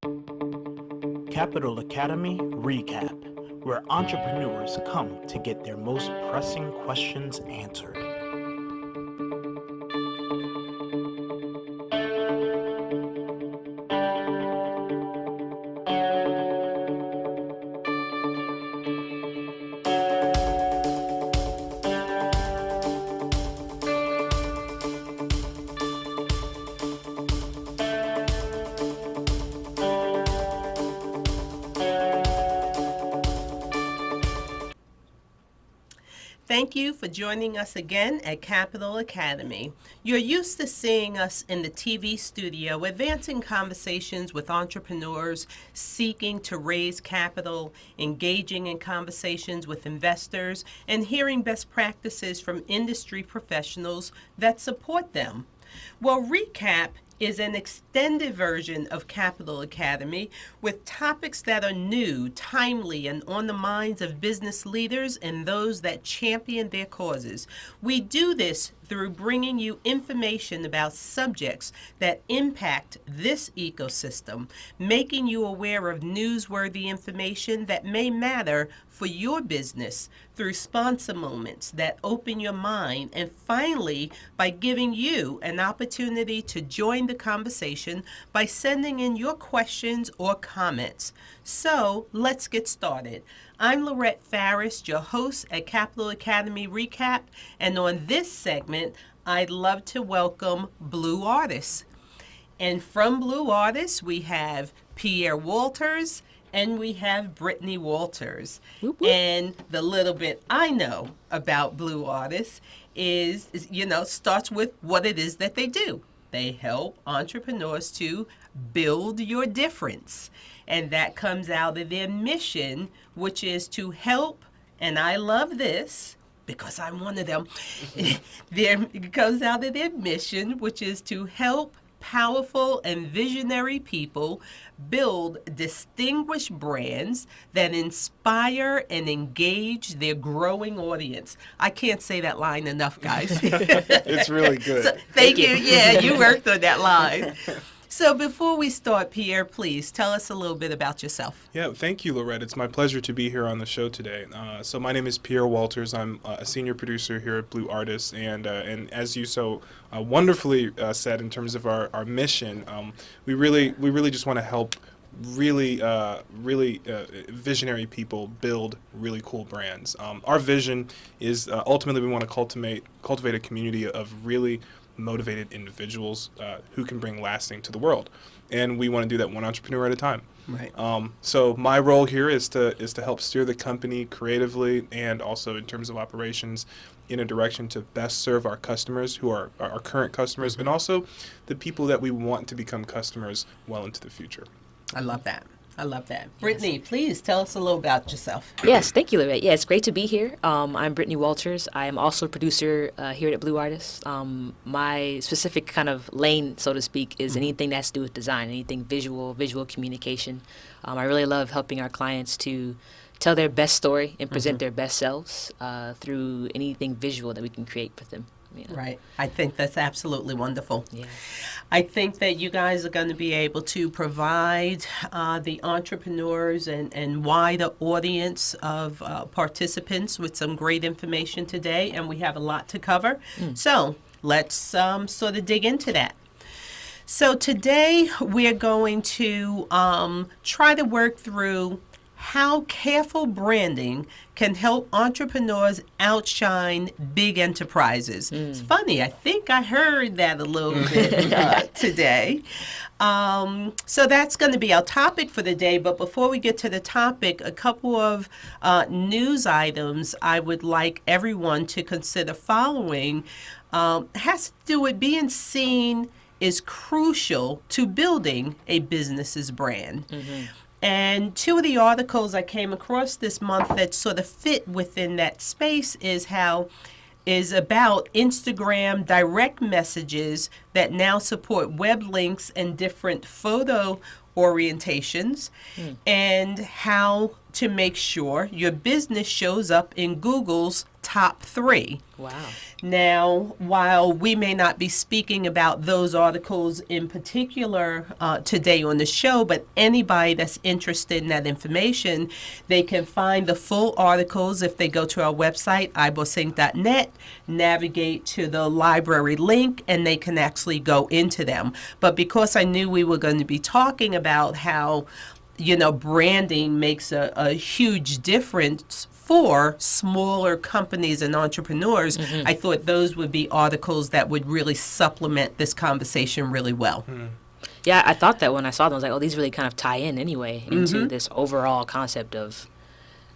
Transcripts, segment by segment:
Capital Academy Recap, where entrepreneurs come to get their most pressing questions answered. Thank you for joining us again at Capital Academy. You're used to seeing us in the TV studio advancing conversations with entrepreneurs seeking to raise capital, engaging in conversations with investors, and hearing best practices from industry professionals that support them. Well, Recap is an extended version of Capital Academy with topics that are new, timely, and on the minds of business leaders and those that champion their causes. We do this through bringing you information about subjects that impact this ecosystem, making you aware of newsworthy information that may matter for your business through sponsor moments that open your mind, and finally, by giving you an opportunity to join the conversation by sending in your questions or comments. So let's get started. I'm Lorette Farris, your host at Capital Academy Recap, and on this segment, I'd love to welcome Blue Artists. And from Blue Artists, we have Pierre Walters and we have Brittany Walters. Whoop, whoop. And the little bit I know about Blue Artists is, starts with what it is that they do. They help entrepreneurs to build your difference. And that comes out of their mission, which is to help, and I love this because I'm one of them. It comes out of their mission, which is to help powerful and visionary people build distinguished brands that inspire and engage their growing audience. I can't say that line enough, guys. It's really good. So, thank you. Yeah, you worked on that line. So before we start, Pierre, please tell us a little bit about yourself. Yeah, thank you, Lorette. It's my pleasure to be here on the show today. So my name is Pierre Walters. I'm a senior producer here at Blue Artists, and as you so wonderfully said in terms of our mission, we really just want to help really visionary people build really cool brands. Our vision is ultimately we want to cultivate a community of really motivated individuals who can bring lasting to the world, and we want to do that one entrepreneur at a time. Right. So my role here is to help steer the company creatively and also in terms of operations in a direction to best serve our customers, who are our current customers, and also the people that we want to become customers well into the future. I love that. Brittany, please tell us a little about yourself. Yes, thank you, Lorette. Yeah, it's great to be here. I'm Brittany Walters. I am also a producer here at Blue Artists. My specific kind of lane, so to speak, is anything that's to do with design, anything visual communication. I really love helping our clients to tell their best story and present their best selves through anything visual that we can create for them. Right. I think that's absolutely wonderful. Yeah. I think that you guys are going to be able to provide the entrepreneurs and wider audience of participants with some great information today, and we have a lot to cover. So let's sort of dig into that. So today we're going to try to work through how careful branding can help entrepreneurs outshine big enterprises. It's funny, I think I heard that a little bit today. So that's going to be our topic for the day. But before we get to the topic, a couple of news items I would like everyone to consider following has to do with being seen is crucial to building a business's brand. And two of the articles I came across this month that sort of fit within that space is about Instagram direct messages that now support web links and different photo orientations, and how to make sure your business shows up in Google's top 3. Wow. Now, while we may not be speaking about those articles in particular today on the show, but anybody that's interested in that information, they can find the full articles if they go to our website, ibosync.net, navigate to the library link, and they can actually go into them. But because I knew we were going to be talking about how, branding makes a huge difference for smaller companies and entrepreneurs, I thought those would be articles that would really supplement this conversation really well. Yeah, I thought that when I saw them, I was like, oh, these really kind of tie in anyway into this overall concept of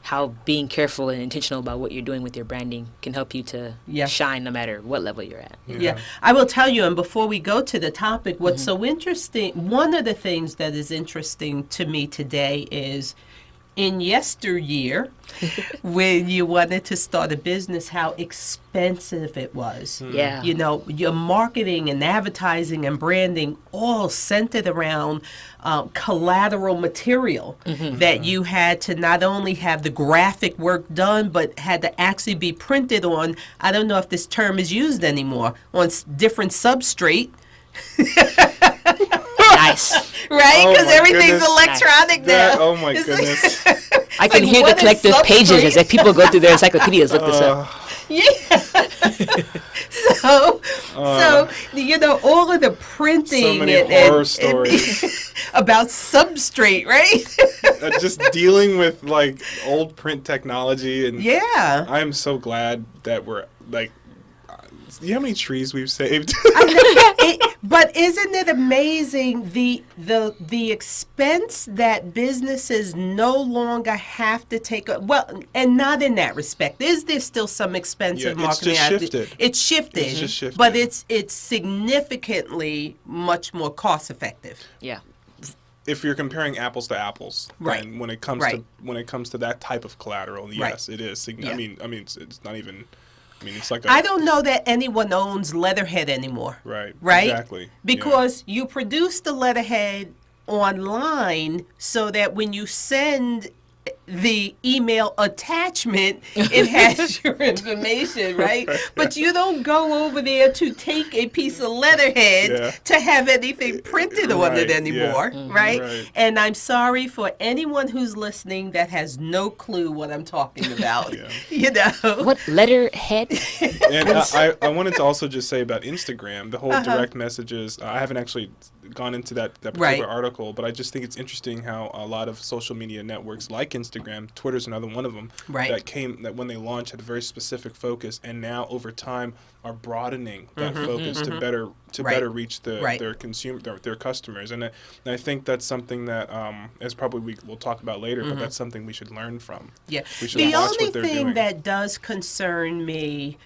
how being careful and intentional about what you're doing with your branding can help you to shine no matter what level you're at. Yeah, I will tell you, and before we go to the topic, what's so interesting, one of the things that is interesting to me today is in yesteryear, when you wanted to start a business, how expensive it was. Yeah. Your marketing and advertising and branding all centered around collateral material that you had to not only have the graphic work done, but had to actually be printed on, I don't know if this term is used anymore, on different substrate. Nice. Right? Oh Because my everything's goodness. electronic now. Oh my It's goodness. I can like, hear the what is collective pages substrate? as if people go through their encyclopedias, look this up. Yeah. So all of the printing So many and horror stories. about substrate, right? Just dealing with like old print technology, and Yeah. I'm so glad that we're like, you know how many trees we've saved? But isn't it amazing the expense that businesses no longer have to take? Well, and not in that respect. Is there still some expensive Yeah, it's marketing? just shifted. It's shifted. It's just shifted. But it's significantly much more cost effective. Yeah. If you're comparing apples to apples, Right. and when it comes Right. to that type of collateral, yes, it is. Yeah. I mean, it's not even. I mean, it's like I don't know that anyone owns letterhead anymore. Right. Right? Exactly. Because you produce the letterhead online so that when you send the email attachment, it has your information, right? But you don't go over there to take a piece of letterhead to have anything printed on it Right, yeah. anymore, right? Right. And I'm sorry for anyone who's listening that has no clue what I'm talking about. What letterhead? And I wanted to also just say about Instagram, the whole direct messages. I haven't actually gone into that particular article, but I just think it's interesting how a lot of social media networks like Instagram, Twitter's another one of them, that when they launched had a very specific focus, and now over time are broadening that focus to better reach their customers. And I think that's something that as probably we'll talk about later, but that's something we should learn from. Yeah. We should The watch only what they're thing doing. that does concern me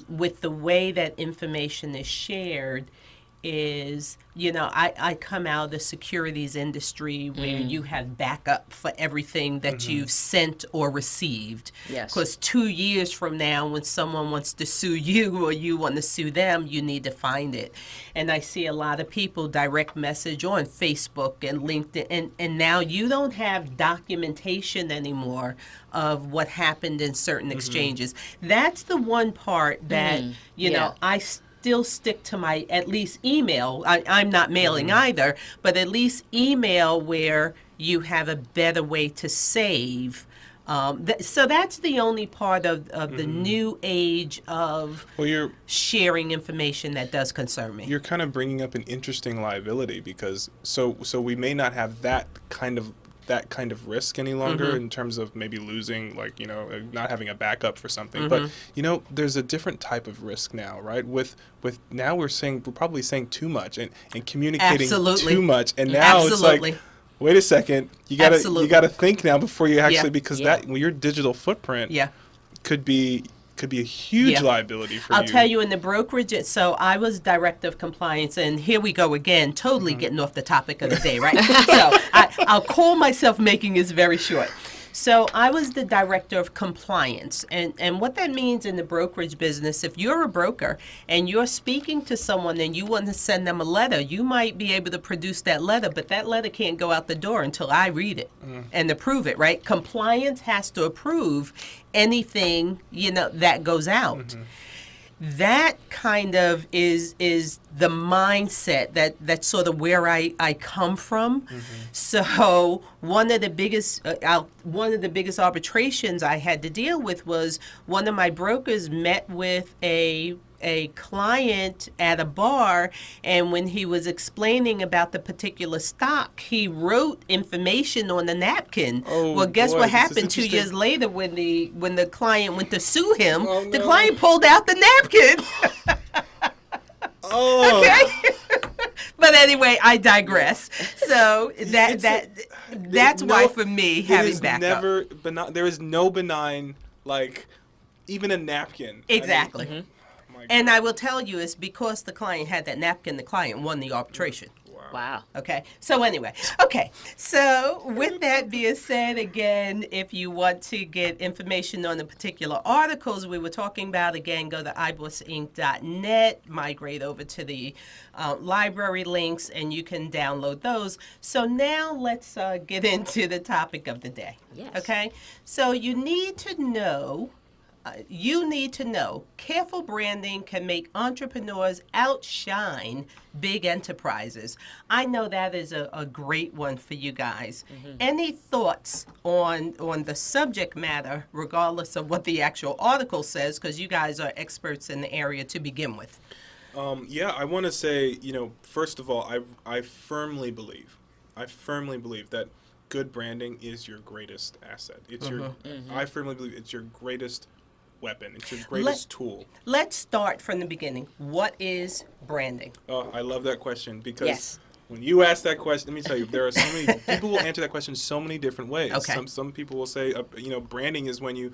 with the way that information is shared is, I come out of the securities industry where you have backup for everything that you've sent or received. Yes. Because 2 years from now, when someone wants to sue you or you want to sue them, you need to find it. And I see a lot of people direct message on Facebook and LinkedIn, and now you don't have documentation anymore of what happened in certain exchanges. That's the one part that, I still stick to my at least email. I'm not mailing either, but at least email where you have a better way to save. So that's the only part of the new age of sharing information that does concern me. You're kind of bringing up an interesting liability, because so we may not have that kind of risk any longer in terms of maybe losing, not having a backup for something. But there's a different type of risk now, right? With now we're probably saying too much and communicating too much, and now it's like, wait a second, you gotta think now before you actually, because your digital footprint could be a huge liability for you. I'll tell you, in the brokerage, so I was director of compliance, and here we go again, totally getting off the topic of the day, right? So I'll call myself making this very short. So I was the director of compliance. And what that means in the brokerage business, if you're a broker and you're speaking to someone and you want to send them a letter, you might be able to produce that letter, but that letter can't go out the door until I read it and approve it, right? Compliance has to approve anything, that goes out. That kind of is the mindset that's sort of where I come from. So one of the biggest arbitrations I had to deal with was one of my brokers met with a client at a bar, and when he was explaining about the particular stock, he wrote information on the napkin. Oh, well, guess boy, what this is happened 2 interesting. years later when the client went to sue him? Oh, The no. client pulled out the napkin. Oh, Okay. But anyway, I digress. So that's why for me having backup. There is no benign, like, even a napkin. Exactly. I mean, my And I will tell you, it's because the client had that napkin, the client won the arbitration. Wow. Okay. So anyway, so with that being said, again, if you want to get information on the particular articles we were talking about, again, go to ibossinc.net, migrate over to the library links, and you can download those. So now let's get into the topic of the day. Yes. Okay. So you need to know, careful branding can make entrepreneurs outshine big enterprises. I know that is a great one for you guys. Any thoughts on the subject matter, regardless of what the actual article says, because you guys are experts in the area to begin with? I want to say, first of all, I firmly believe that good branding is your greatest asset. It's I firmly believe it's your greatest weapon. It's your greatest tool. Let's start from the beginning. What is branding? Oh, I love that question because Yes. when you ask that question, let me tell you, there are so many people will answer that question so many different ways. Okay. Some people will say, branding is when you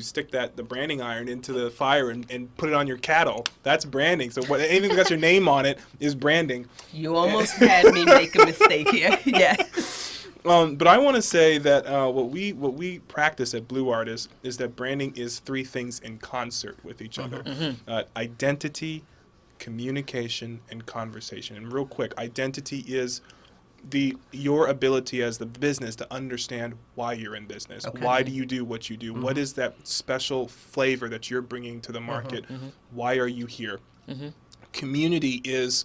stick the branding iron into the fire and put it on your cattle. That's branding. So anything that's your name on it is branding. You almost had me make a mistake here. Yes. But I want to say that what we practice at Blue Artists is that branding is three things in concert with each other: identity, communication, and conversation. And real quick, identity is your ability as the business to understand why you're in business. Okay. Why do you do what you do? What is that special flavor that you're bringing to the market? Why are you here? Community is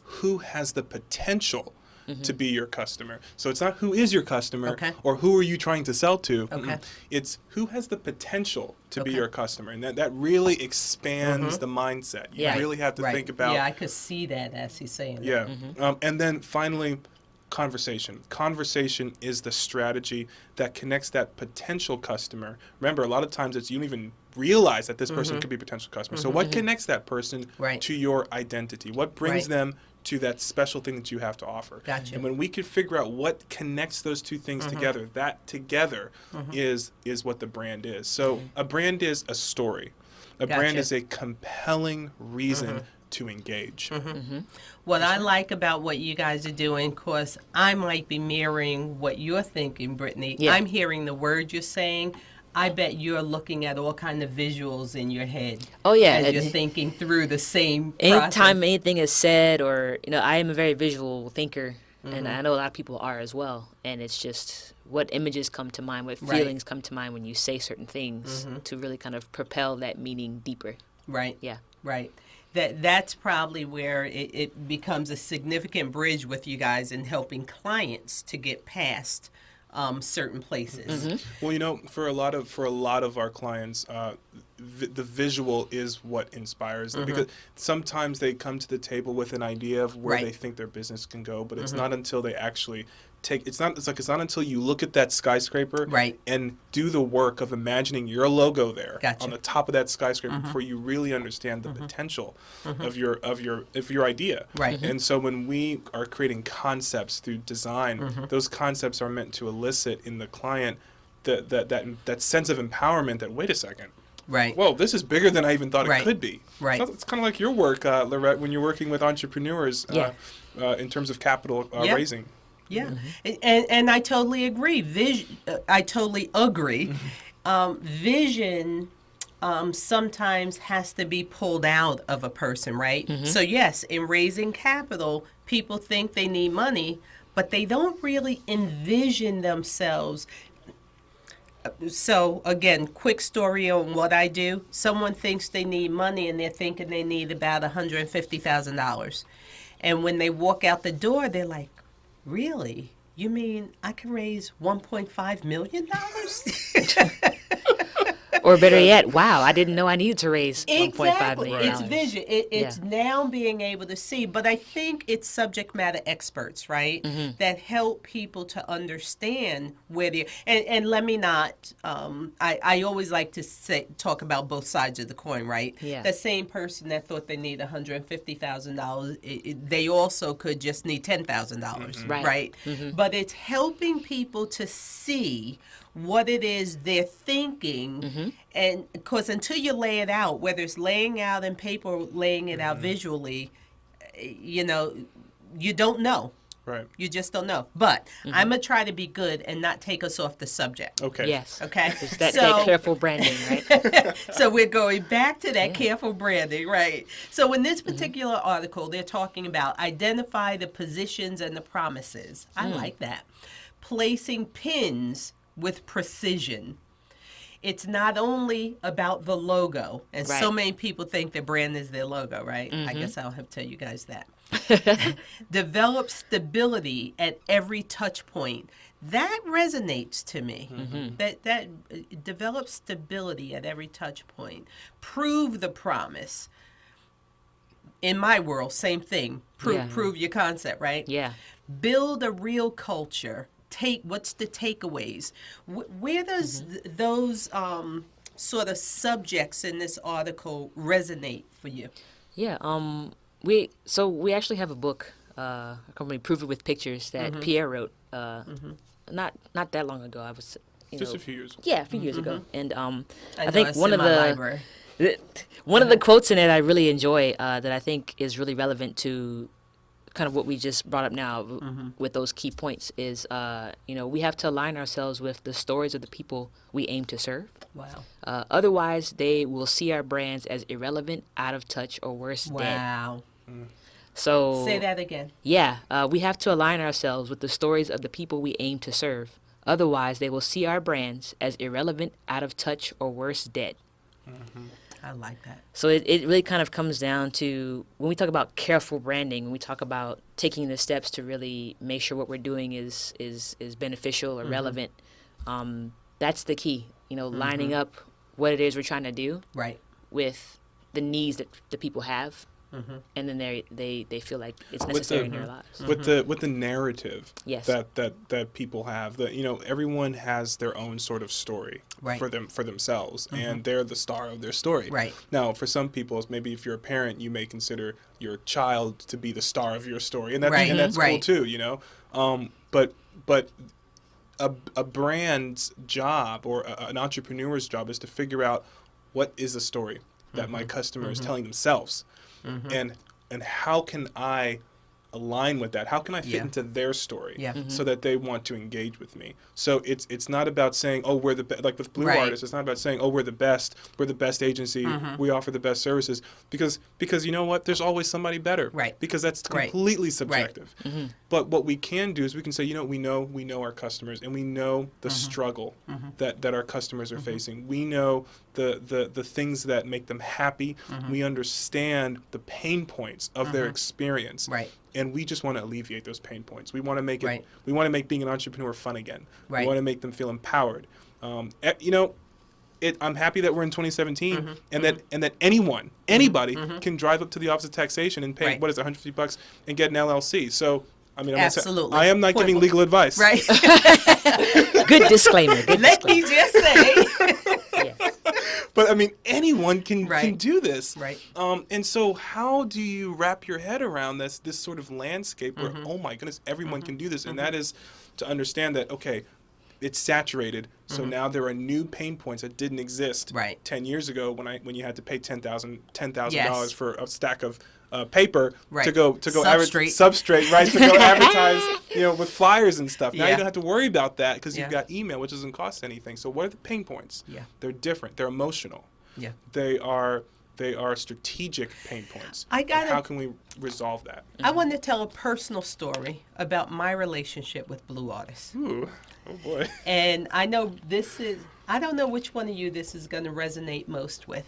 who has the potential to be your customer. So it's not who is your customer Okay. or who are you trying to sell to. Okay. It's who has the potential to be Okay. your customer. And that really expands the mindset. You Yeah. really have to think about. Yeah, I could see that as he's saying that. Yeah. And then finally, conversation. Conversation is the strategy that connects that potential customer. Remember, a lot of times you don't even realize that this person could be a potential customer. So what connects that person Right. to your identity? What brings Right. them to that special thing that you have to offer? Gotcha. And when we could figure out what connects those two things together, that together is what the brand is. So a brand is a story. A brand Gotcha. is a compelling reason to engage. What I like about what you guys are doing, of course, I might be mirroring what you're thinking, Brittany. Yeah. I'm hearing the words you're saying. I bet you're looking at all kind of visuals in your head. Oh, yeah. As you're And thinking through the same anytime process. anything is said, or I am a very visual thinker, and I know a lot of people are as well. And it's just what images come to mind, what Right. feelings come to mind when you say certain things to really kind of propel that meaning deeper. Right. Yeah. Right. That's probably where it becomes a significant bridge with you guys in helping clients to get past certain places. Well, for a lot of our clients, the visual is what inspires them, because sometimes they come to the table with an idea of where Right. they think their business can go, but it's not until they actually it's not until you look at that skyscraper Right. and do the work of imagining your logo there Gotcha. on the top of that skyscraper before you really understand the potential of your idea. Right. And so when we are creating concepts through design, those concepts are meant to elicit in the client that sense of empowerment that, wait a second, Right. whoa, this is bigger than I even thought Right. it could be. Right. It's kind of like your work, Lorette, when you're working with entrepreneurs Yeah. in terms of capital Yeah. raising. Yeah, and I totally agree. I totally agree. Vision sometimes has to be pulled out of a person, right? So yes, in raising capital, people think they need money, but they don't really envision themselves. So again, quick story on what I do. Someone thinks they need money and they're thinking they need about $150,000. And when they walk out the door, they're like, really? You mean I can raise $1.5 million? Or better yet, wow, I didn't know I needed to raise $1.5 Exactly. million. It's vision. It's now being able to see. But I think it's subject matter experts, right, that help people to understand where they and let me not. I always like to talk about both sides of the coin, right? Yeah. The same person that thought they need $150,000, they also could just need $10,000, right? But it's helping people to see what it is they're thinking. And because until you lay it out, whether it's laying out in paper or laying it out visually, you don't know. Right. You just don't know. But I'm going to try to be good and not take us off the subject. Okay. Yes. Okay. It's that careful branding, right? So we're going back to that careful branding, right? So in this particular article, they're talking about identify the positions and the promises. I like that. Placing pins with precision. It's not only about the logo, and so many people think their brand is their logo, right? I guess I'll have to tell you guys that. Develop stability at every touch point. That resonates to me. That develop stability at every touch point. Prove the promise. In my world, same thing. Prove your concept, right? Yeah. Build a real culture. What's the takeaways? Where does those sort of subjects in this article resonate for you? Yeah. We actually have a book, a company Prove It with Pictures that Pierre wrote. Not that long ago. I was Just a few years ago. Yeah, a few years ago. And I know think it's one in of my library. one of the quotes in it I really enjoy that I think is really relevant to kind of what we just brought up now with those key points is, we have to align ourselves with the stories of the people we aim to serve. Wow. Otherwise, they will see our brands as irrelevant, out of touch, or worse, dead. Wow. So Say that again. Yeah, we have to align ourselves with the stories of the people we aim to serve. Otherwise, they will see our brands as irrelevant, out of touch, or worse, dead. I like that. So it really kind of comes down to, when we talk about careful branding, when we talk about taking the steps to really make sure what we're doing is beneficial or relevant, that's the key. Lining up what it is we're trying to do with the needs that the people have. And then they feel like it's necessary in their lives. With the narrative Yes. that people have, that everyone has their own sort of story for themselves, and they're the star of their story. Right. Now, for some people, maybe if you're a parent, you may consider your child to be the star of your story, and that's cool too. But a brand's job or an entrepreneur's job is to figure out what is a story that my customer is telling themselves. And how can I align with that? How can I fit into their story so that they want to engage with me? So it's not about saying, oh, we're the like with Blue Artists, it's not about saying, oh, we're the best agency, we offer the best services, because you know what? There's always somebody better. Right. Because that's completely subjective. Right. But what we can do is we can say, we know our customers, and we know the struggle that our customers are facing. We know the things that make them happy. We understand the pain points of their experience. Right. And we just want to alleviate those pain points. We want to make it. We want to make being an entrepreneur fun again. Right. We want to make them feel empowered. I'm happy that we're in 2017, and that anybody can drive up to the Office of Taxation and pay what is it, $150 and get an LLC. So absolutely, I am not giving legal advice. Right. Good disclaimer. Let me just say. But anyone can do this. Right. And so how do you wrap your head around this sort of landscape where, oh my goodness, everyone can do this? And that is to understand that, okay, it's saturated. So now there are new pain points that didn't exist 10 years ago when you had to pay $10,000 for a stack of paper Right. to go Substrate. substrate, right? To go advertise, with flyers and stuff. Now Yeah. you don't have to worry about that because Yeah. you've got email, which doesn't cost anything. So what are the pain points? Yeah. They're different. They're emotional. Yeah. They are strategic pain points. I gotta- And how can we resolve that? I want to tell a personal story about my relationship with Blue Artists. Ooh, oh boy. And I know I don't know which one of you this is going to resonate most with.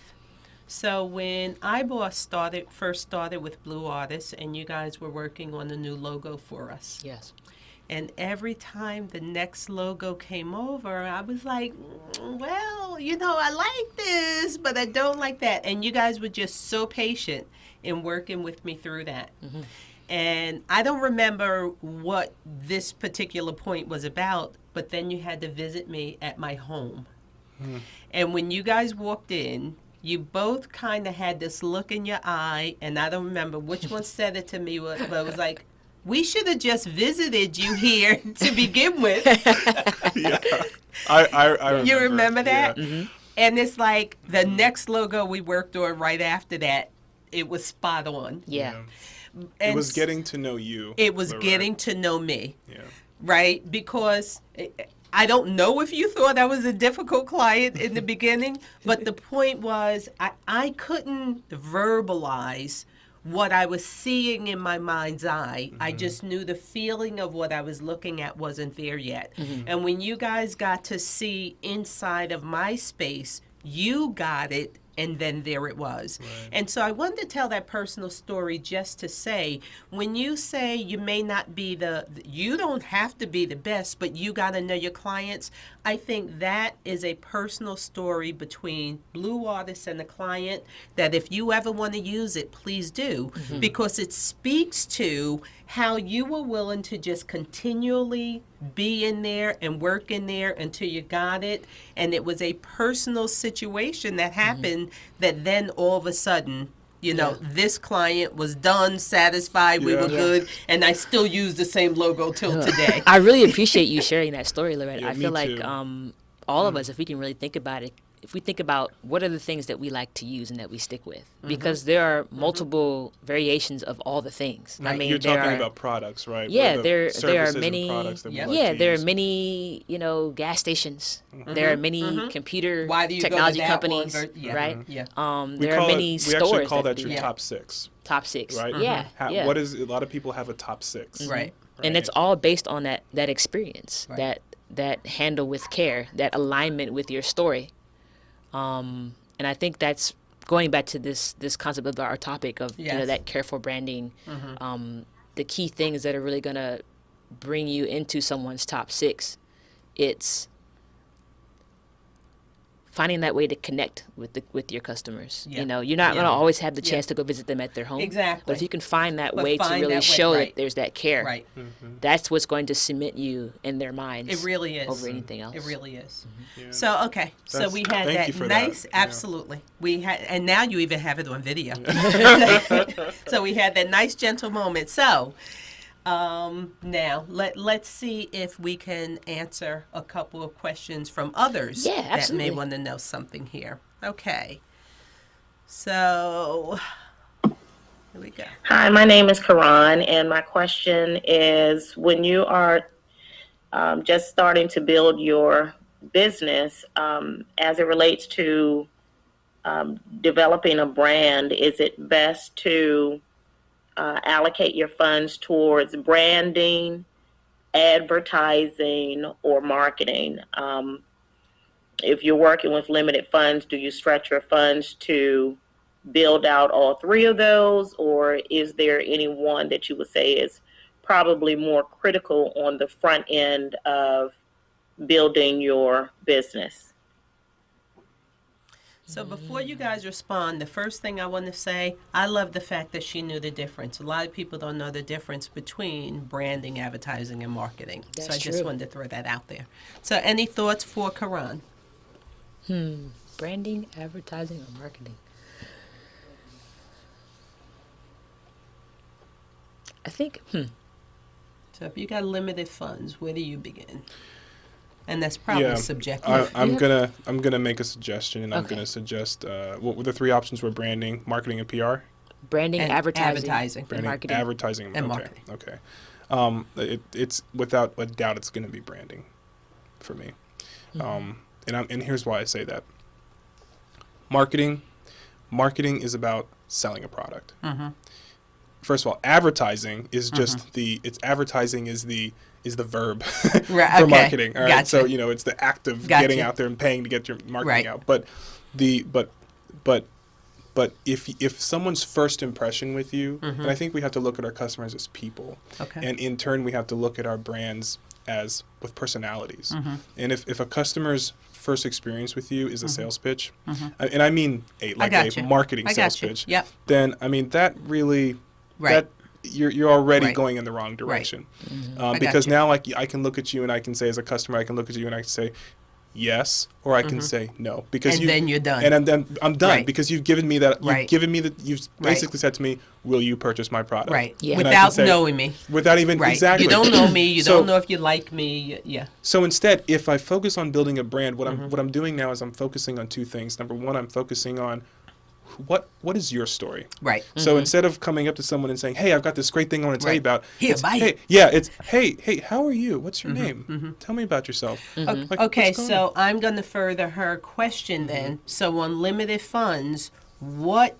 So when iBoss first started with Blue Artists, and you guys were working on the new logo for us. Yes. And every time the next logo came over, I was like, well, I like this, but I don't like that. And you guys were just so patient in working with me through that. Mm-hmm. And I don't remember what this particular point was about, but then you had to visit me at my home. Mm. And when you guys walked in, you both kind of had this look in your eye, and I don't remember which one said it to me, but it was like, we should have just visited you here to begin with. Yeah. I remember. You remember that? Yeah. Mm-hmm. And it's like the next logo we worked on right after that, it was spot on. Yeah. And It was getting to know you. It was Lorette. getting to know me. Yeah. Right? Because I don't know if you thought I was a difficult client in the beginning, but the point was I couldn't verbalize what I was seeing in my mind's eye. I just knew the feeling of what I was looking at wasn't there yet. And when you guys got to see inside of my space, you got it, and then there it was. Right. And so I wanted to tell that personal story just to say, when you say you may not be you don't have to be the best, but you got to know your clients, I think that is a personal story between Blue Artists and the client that if you ever want to use it, please do, because it speaks to how you were willing to just continually be in there and work in there until you got it. And it was a personal situation that happened that then all of a sudden, this client was done, satisfied, we were good, and I still use the same logo till today. I really appreciate you sharing that story, Lorette. Yeah, I feel like too. all of us, if we can really think about it, if we think about what are the things that we like to use and that we stick with, because there are multiple variations of all the things. Right. I mean, You're there talking are, about products, right? Yeah, What are the there are services and many. products that we Yeah. like Yeah, to there are use? many, gas stations. There are many computer Why do you technology go to that companies, one yeah. right? Yeah. There are many we stores actually call that do your that. top six, Top six. right? Yeah, yeah. What is a lot of people have a top six, Right. And it's all based on that experience, Right. that handle with care, that alignment with your story. And I think that's going back to this concept of our topic of Yes. that careful branding. The key things that are really going to bring you into someone's top six. It's finding that way to connect with your customers. Yeah. You're not going to always have the Yeah. chance to go visit them at their home. Exactly. But if you can find that But way to find really that way, show right. that there's that care, Right. that's what's going to cement you in their minds. It really is. Over anything else. It really is. Yeah. So, okay. So That's- we had thank that you for nice, that. Yeah. absolutely. We had, and now you even have it on video. So we had that nice, gentle moment. So, now let's see if we can answer a couple of questions from others Yeah, that may absolutely. want to know something here. Okay. So, here we go. Hi, my name is Karan, and my question is, when you are just starting to build your business, as it relates to developing a brand, is it best to allocate your funds towards branding, advertising, or marketing? If you're working with limited funds, do you stretch your funds to build out all three of those, or is there any one that you would say is probably more critical on the front end of building your business? So before you guys respond, the first thing I want to say, I love the fact that she knew the difference. A lot of people don't know the difference between branding, advertising, and marketing. So I That's just true. wanted to throw that out there. So any thoughts for Karan? Branding, advertising, or marketing? I think, So if you got limited funds, where do you begin? And that's probably Yeah, subjective. I'm gonna make a suggestion, and I'm Okay. gonna suggest what were the three options? Were branding, marketing, and PR. Branding, And advertising, and Branding, marketing. advertising, And okay, marketing. okay. It's without a doubt, it's going to be branding for me. And here's why I say that. Marketing is about selling a product. First of all, advertising is just advertising is the verb Right, for okay, marketing. All right, gotcha. so it's the act of Gotcha. getting out there and paying to get your marketing Right. out. But if someone's first impression with you, and I think we have to look at our customers as people, Okay. and in turn we have to look at our brands as with personalities. And if a customer's first experience with you is a sales pitch, and I mean a gotcha. marketing I sales gotcha. pitch, Yep. then I mean that really Right. that you're already Right. going in the wrong direction. I Because gotcha. now I can look at you and I can say as a customer, I can look at you and I can say yes, or I can say no, because And you then you're done. and I'm done Right. because you've given me that Right. you've basically said to me, will you purchase my product? Right. Yeah. And I can Without say- knowing me. without even Right. exactly. You don't know me. You So- don't know if you like me. Yeah. So instead, if I focus on building a brand, what I'm doing now is I'm focusing on two things. Number one, I'm focusing on what is your story. Right. So instead of coming up to someone and saying, "Hey, I've got this great thing I want to tell you Right. about," Here, it's, buy hey, it. yeah, it's hey, how are you? What's your name? Tell me about yourself. Like, Okay, what's going so on? I'm going to further her question then. So on limited funds, what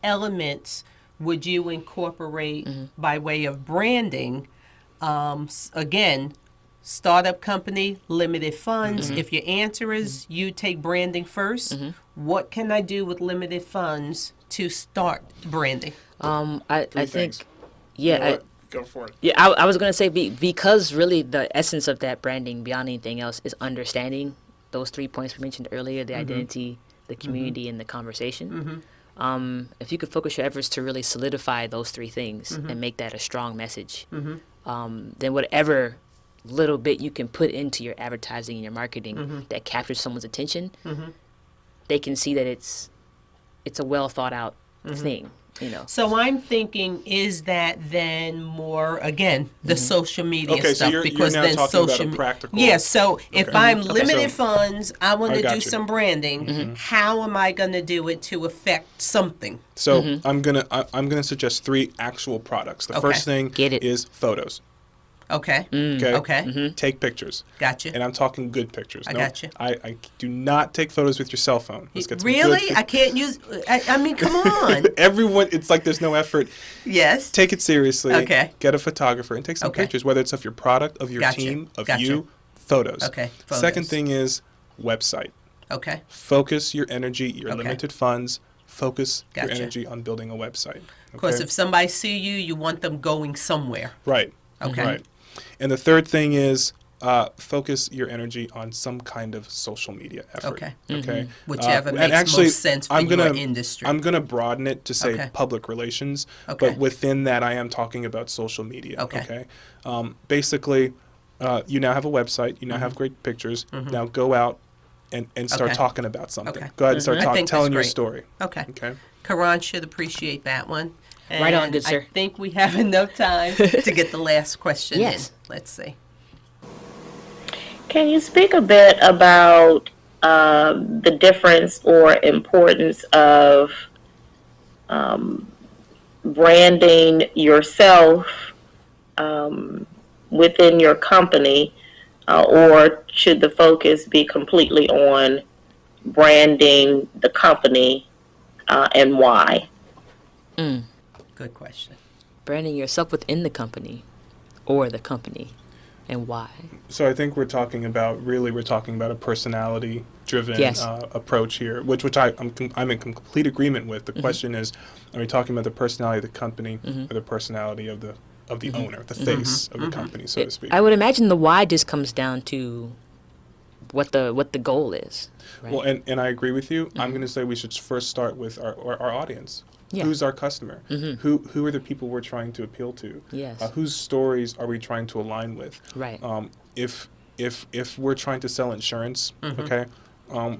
elements would you incorporate by way of branding? Again, startup company, limited funds. If your answer is you take branding first, what can I do with limited funds to start branding? I Three think, things. yeah, You know what? Go for it. yeah. I was gonna say because really the essence of that branding, beyond anything else, is understanding those 3 points we mentioned earlier: the identity, the community, and the conversation. If you could focus your efforts to really solidify those three things and make that a strong message, then whatever little bit you can put into your advertising and your marketing that captures someone's attention, they can see that it's a well thought out thing. So I'm thinking, is that then more again the social media Okay, so stuff? you're Because now then talking about social a practical- Yeah. So if Okay. I'm Okay, limited so- funds, I want I to got do you. some branding. How am I going to do it to affect something? So I'm gonna suggest three actual products. The Okay. first thing Get it. is photos. Okay. Okay. Okay. Take pictures. Gotcha. And I'm talking good pictures. I No, gotcha. I do not take photos with your cell phone. Let's get some Really? good I can't use. I mean, come on. Everyone, it's like there's no effort. Yes. Take it seriously. Okay. Get a photographer and take some Okay. pictures, whether it's of your product, of your Gotcha. team, of Gotcha. you, photos. Okay, Second photos. thing is website. Okay. Focus your energy, your Okay. limited funds. Focus your Gotcha. energy on building a website. Because okay? if somebody see you, you want them going somewhere. Right. Okay. Right. And the third thing is focus your energy on some kind of social media effort. Okay. Okay. Whichever And makes actually, most sense for I'm your gonna, industry. I'm going to broaden it to say Okay. public relations, Okay. but within that, I am talking about social media. Okay. Basically, you now have a website. You now have great pictures. Now go out and start Okay. talking about something. Okay. Go ahead and start I think that's telling your great. story. Okay. Okay. Karan should appreciate that one. Right on, And good sir. I think we have enough time to get the last question Yes. in. Let's see. Can you speak a bit about the difference or importance of branding yourself within your company, or should the focus be completely on branding the company and why? Good question. Branding yourself within the company or the company, and why? So I think we're talking about a personality-driven Yes. approach here, which I'm in complete agreement with. The question is, are we talking about the personality of the company or the personality of the owner, the face of the company, so to speak? I would imagine the why just comes down to what the goal is. Right? Well, and I agree with you. I'm going to say we should first start with our audience. Yeah. Who's our customer? Who are the people we're trying to appeal to? Yes. Whose stories are we trying to align with? Right. If we're trying to sell insurance, okay,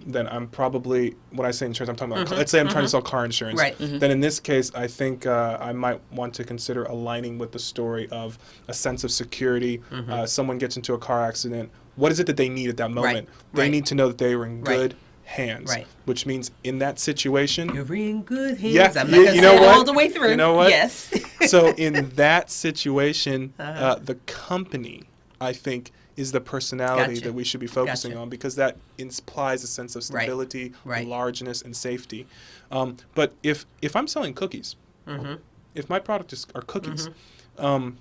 then I'm probably, when I say insurance, I'm talking about, let's say I'm trying to sell car insurance. Right. Then in this case, I think I might want to consider aligning with the story of a sense of security. Someone gets into a car accident. What is it that they need at that moment? They Right. need to know that they were in Right. good, hands. Right. Which means in that situation, You're in good hands. Yeah, I'm not going to you know say it what? all the way through. You know what? Yes. so in that situation, Uh-huh. the company, I think, is the personality Gotcha. that we should be focusing Gotcha. on, because that implies a sense of Right. stability, Right. largeness, and safety. But if I'm selling cookies, Mm-hmm. if my product are cookies, then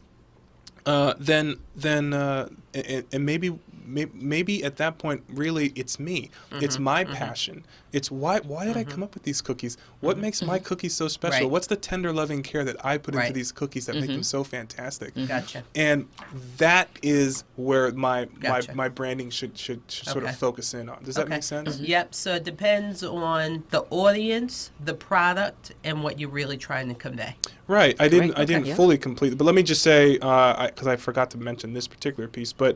and maybe at that point, really, it's me. It's my passion. It's why did I come up with these cookies? What makes my cookies so special? Right. What's the tender, loving care that I put into Right. these cookies that make them so fantastic? Gotcha. And that is where my Gotcha. my branding should sort Okay. of focus in on. Does that Okay. make sense? Yep. So it depends on the audience, the product, and what you're really trying to convey. Right. I didn't Okay, yeah. fully complete it, but let me just say, because I forgot to mention this particular piece, but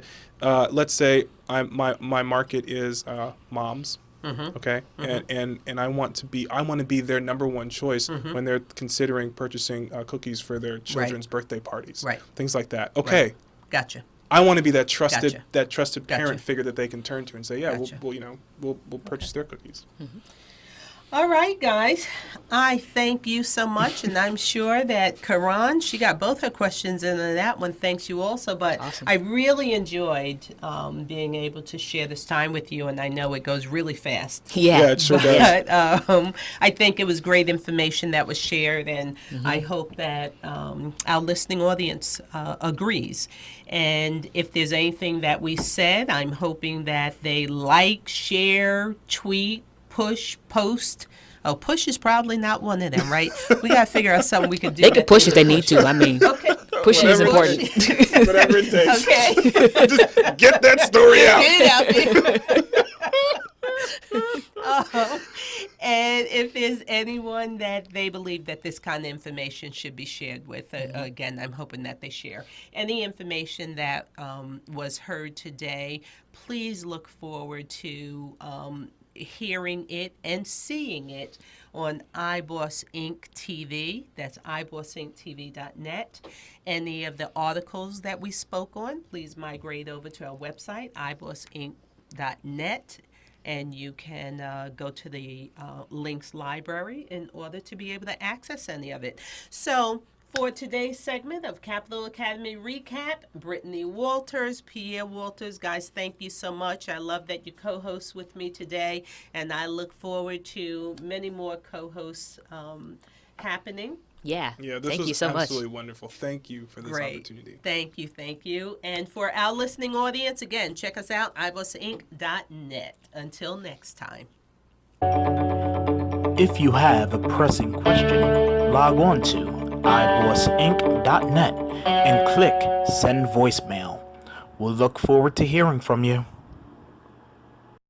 let's say my market is moms. Okay, and I want to be their number one choice when they're considering purchasing cookies for their children's birthday parties, Right. things like that. Okay, Right. Gotcha. I want to be that trusted Gotcha. trusted parent Gotcha. figure that they can turn to and say, yeah, Gotcha. we'll purchase their cookies. All right, guys. I thank you so much, and I'm sure that Karan, she got both her questions in, and that one thanks you also. But Awesome. I really enjoyed being able to share this time with you, and I know it goes really fast. Yeah, it sure does. But I think it was great information that was shared, and I hope that our listening audience agrees. And if there's anything that we said, I'm hoping that they like, share, tweet, push, post. Oh, push is probably not one of them, right? We got to figure out something we could do. They could push if they need to. I mean, Okay. pushing is Whatever important. Whatever it takes. Okay. Just get that story out. Get it out there. And if there's anyone that they believe that this kind of information should be shared with, again, I'm hoping that they share. Any information that was heard today, please look forward to hearing it and seeing it on iBoss Inc. TV. That's iBossIncTV.net. Any of the articles that we spoke on, please migrate over to our website, iBossInc.net. And you can go to the links library in order to be able to access any of it. So for today's segment of Capital Academy Recap, Brittany Walters, Pierre Walters, guys, thank you so much. I love that you co-host with me today, and I look forward to many more co-hosts happening. Yeah. Yeah, this Thank was you so much. absolutely wonderful. Thank you for this Great. opportunity. Thank you, thank you. And for our listening audience, again, check us out, ibossinc.net. Until next time. If you have a pressing question, log on to ibossinc.net and click Send Voicemail. We'll look forward to hearing from you.